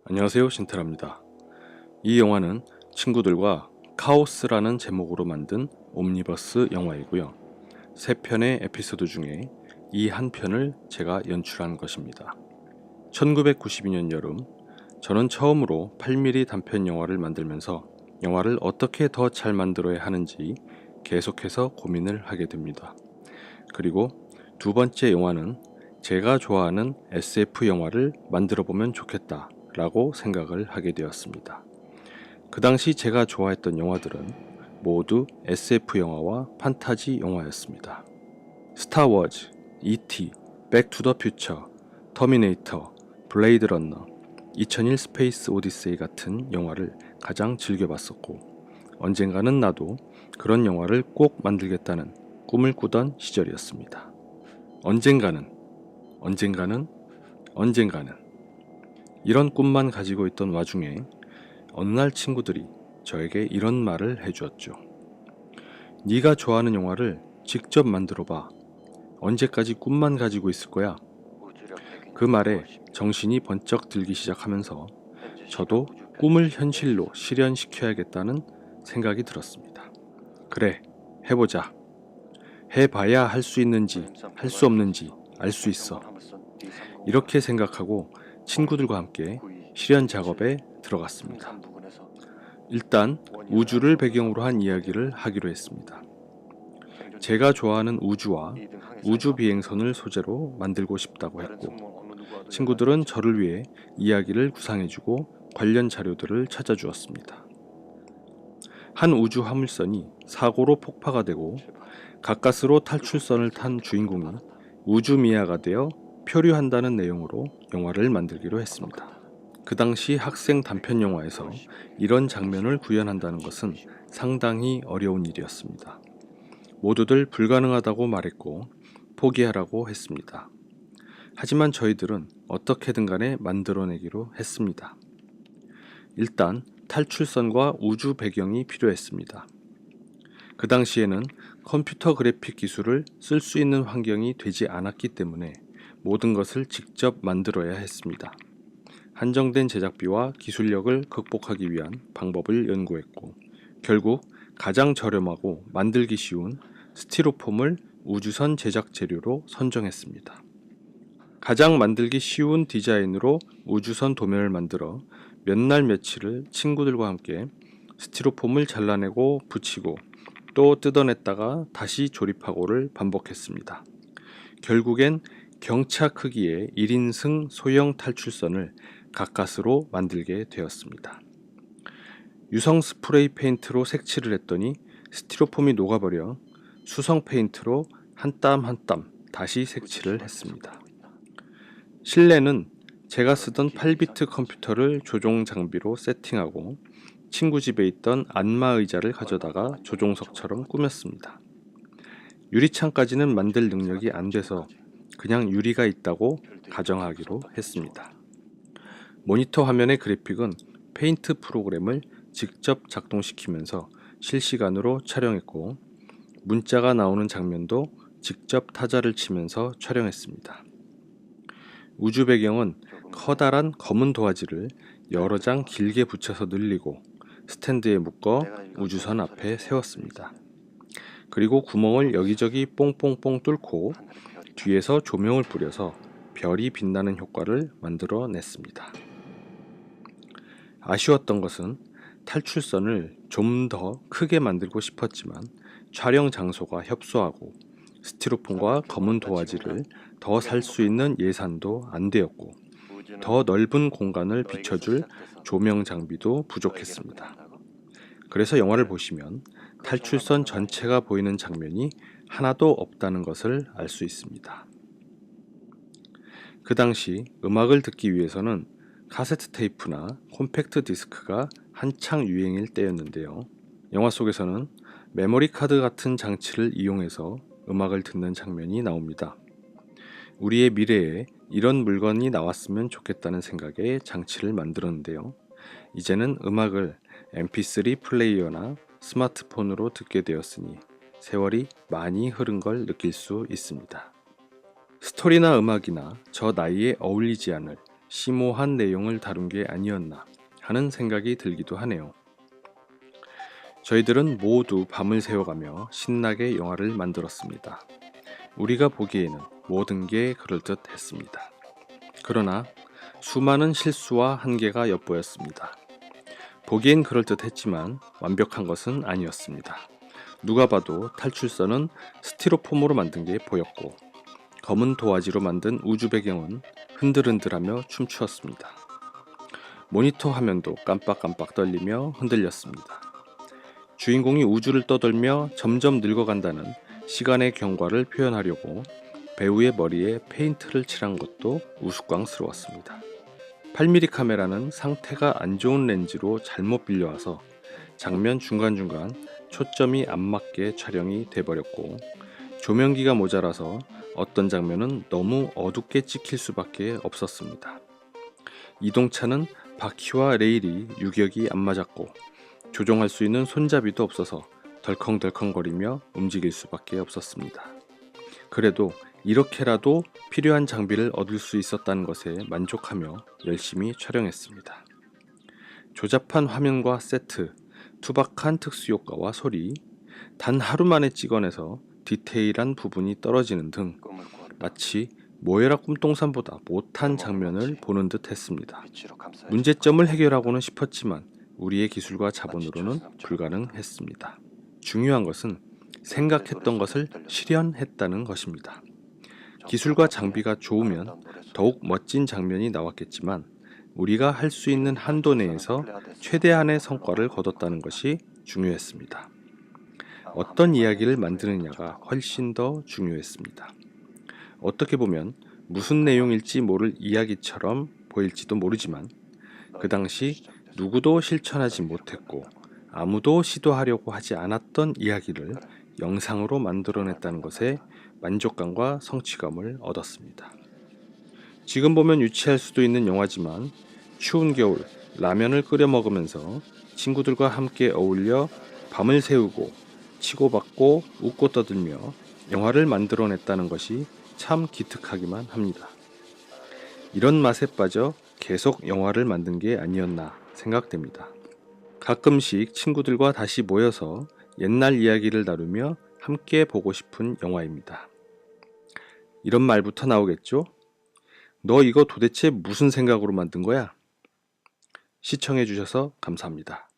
안녕하세요, 신태라입니다. 이 영화는 친구들과 카오스라는 제목으로 만든 옴니버스 영화이고요. 3편의 에피소드 중에 이 한 편을 제가 연출한 것입니다. 1992년 여름, 저는 처음으로 8mm 단편 영화를 만들면서 영화를 어떻게 더 잘 만들어야 하는지 계속해서 고민을 하게 됩니다. 그리고 두 번째 영화는 제가 좋아하는 SF 영화를 만들어 보면 좋겠다 라고 생각을 하게 되었습니다. 그 당시 제가 좋아했던 영화들은 모두 SF 영화와 판타지 영화였습니다. 스타워즈, E.T., 백투더 퓨처, 터미네이터, 블레이드 러너, 2001 스페이스 오디세이 같은 영화를 가장 즐겨봤었고, 언젠가는 나도 그런 영화를 꼭 만들겠다는 꿈을 꾸던 시절이었습니다. 언젠가는 이런 꿈만 가지고 있던 와중에 어느 날 친구들이 저에게 이런 말을 해주었죠. 네가 좋아하는 영화를 직접 만들어봐. 언제까지 꿈만 가지고 있을 거야? 그 말에 정신이 번쩍 들기 시작하면서 저도 꿈을 현실로 실현시켜야겠다는 생각이 들었습니다. 그래, 해보자. 해봐야 할 수 있는지 할 수 없는지 알 수 있어. 이렇게 생각하고 친구들과 함께 실현 작업에 들어갔습니다. 일단 우주를 배경으로 한 이야기를 하기로 했습니다. 제가 좋아하는 우주와 우주 비행선을 소재로 만들고 싶다고 했고, 친구들은 저를 위해 이야기를 구상해주고 관련 자료들을 찾아주었습니다. 한 우주 화물선이 사고로 폭파가 되고 가까스로 탈출선을 탄 주인공이 우주미아가 되어 표류한다는 내용으로 영화를 만들기로 했습니다. 그 당시 학생 단편 영화에서 이런 장면을 구현한다는 것은 상당히 어려운 일이었습니다. 모두들 불가능하다고 말했고 포기하라고 했습니다. 하지만 저희들은 어떻게든 간에 만들어내기로 했습니다. 일단 탈출선과 우주 배경이 필요했습니다. 그 당시에는 컴퓨터 그래픽 기술을 쓸 수 있는 환경이 되지 않았기 때문에 모든 것을 직접 만들어야 했습니다. 한정된 제작비와 기술력을 극복하기 위한 방법을 연구했고, 결국 가장 저렴하고 만들기 쉬운 스티로폼을 우주선 제작 재료로 선정했습니다. 가장 만들기 쉬운 디자인으로 우주선 도면을 만들어 몇 날 며칠을 친구들과 함께 스티로폼을 잘라내고 붙이고 또 뜯어냈다가 다시 조립하고를 반복했습니다. 결국엔 경차 크기의 1인승 소형 탈출선을 가까스로 만들게 되었습니다. 유성 스프레이 페인트로 색칠을 했더니 스티로폼이 녹아버려 수성 페인트로 한 땀 한 땀 다시 색칠을 했습니다. 실내는 제가 쓰던 8비트 컴퓨터를 조종 장비로 세팅하고 친구 집에 있던 안마 의자를 가져다가 조종석처럼 꾸몄습니다. 유리창까지는 만들 능력이 안 돼서 그냥 유리가 있다고 가정하기로 했습니다. 모니터 화면의 그래픽은 페인트 프로그램을 직접 작동시키면서 실시간으로 촬영했고, 문자가 나오는 장면도 직접 타자를 치면서 촬영했습니다. 우주 배경은 커다란 검은 도화지를 여러 장 길게 붙여서 늘리고 스탠드에 묶어 우주선 앞에 세웠습니다. 그리고 구멍을 여기저기 뽕뽕뽕 뚫고 뒤에서 조명을 뿌려서 별이 빛나는 효과를 만들어냈습니다. 아쉬웠던 것은 탈출선을 좀 더 크게 만들고 싶었지만 촬영 장소가 협소하고 스티로폼과 검은 도화지를 더 살 수 있는 예산도 안 되었고, 더 넓은 공간을 비춰줄 조명 장비도 부족했습니다. 그래서 영화를 보시면 탈출선 전체가 보이는 장면이 하나도 없다는 것을 알 수 있습니다. 그 당시 음악을 듣기 위해서는 카세트 테이프나 콤팩트 디스크가 한창 유행일 때였는데요. 영화 속에서는 메모리 카드 같은 장치를 이용해서 음악을 듣는 장면이 나옵니다. 우리의 미래에 이런 물건이 나왔으면 좋겠다는 생각에 장치를 만들었는데요. 이제는 음악을 mp3 플레이어나 스마트폰으로 듣게 되었으니 세월이 많이 흐른 걸 느낄 수 있습니다. 스토리나 음악이나 저 나이에 어울리지 않을 심오한 내용을 다룬 게 아니었나 하는 생각이 들기도 하네요. 저희들은 모두 밤을 새워가며 신나게 영화를 만들었습니다. 우리가 보기에는 모든 게 그럴듯했습니다. 그러나 수많은 실수와 한계가 엿보였습니다. 보기엔 그럴듯했지만 완벽한 것은 아니었습니다. 누가 봐도 탈출선은 스티로폼으로 만든 게 보였고 검은 도화지로 만든 우주 배경은 흔들흔들하며 춤추었습니다. 모니터 화면도 깜빡깜빡 떨리며 흔들렸습니다. 주인공이 우주를 떠돌며 점점 늙어간다는 시간의 경과를 표현하려고 배우의 머리에 페인트를 칠한 것도 우스꽝스러웠습니다. 8mm 카메라는 상태가 안 좋은 렌즈로 잘못 빌려와서 장면 중간중간 초점이 안 맞게 촬영이 돼버렸고 조명기가 모자라서 어떤 장면은 너무 어둡게 찍힐 수밖에 없었습니다. 이동차는 바퀴와 레일이 유격이 안 맞았고 조종할 수 있는 손잡이도 없어서 덜컹덜컹거리며 움직일 수밖에 없었습니다. 그래도 이렇게라도 필요한 장비를 얻을 수 있었다는 것에 만족하며 열심히 촬영했습니다. 조잡한 화면과 세트, 투박한 특수효과와 소리, 단 하루 만에 찍어내서 디테일한 부분이 떨어지는 등 마치 모에라 꿈동산보다 못한 장면을 보는 듯 했습니다. 문제점을 해결하고는 싶었지만 우리의 기술과 자본으로는 불가능했습니다. 중요한 것은 생각했던 것을 실현했다는 것입니다. 기술과 장비가 좋으면 더욱 멋진 장면이 나왔겠지만 우리가 할 수 있는 한도 내에서 최대한의 성과를 거뒀다는 것이 중요했습니다. 어떤 이야기를 만드느냐가 훨씬 더 중요했습니다. 어떻게 보면 무슨 내용일지 모를 이야기처럼 보일지도 모르지만 그 당시 누구도 실천하지 못했고 아무도 시도하려고 하지 않았던 이야기를 영상으로 만들어냈다는 것에 만족감과 성취감을 얻었습니다. 지금 보면 유치할 수도 있는 영화지만 추운 겨울 라면을 끓여 먹으면서 친구들과 함께 어울려 밤을 새우고 치고받고 웃고 떠들며 영화를 만들어냈다는 것이 참 기특하기만 합니다. 이런 맛에 빠져 계속 영화를 만든 게 아니었나 생각됩니다. 가끔씩 친구들과 다시 모여서 옛날 이야기를 나누며 함께 보고 싶은 영화입니다. 이런 말부터 나오겠죠? 너 이거 도대체 무슨 생각으로 만든 거야? 시청해 주셔서 감사합니다.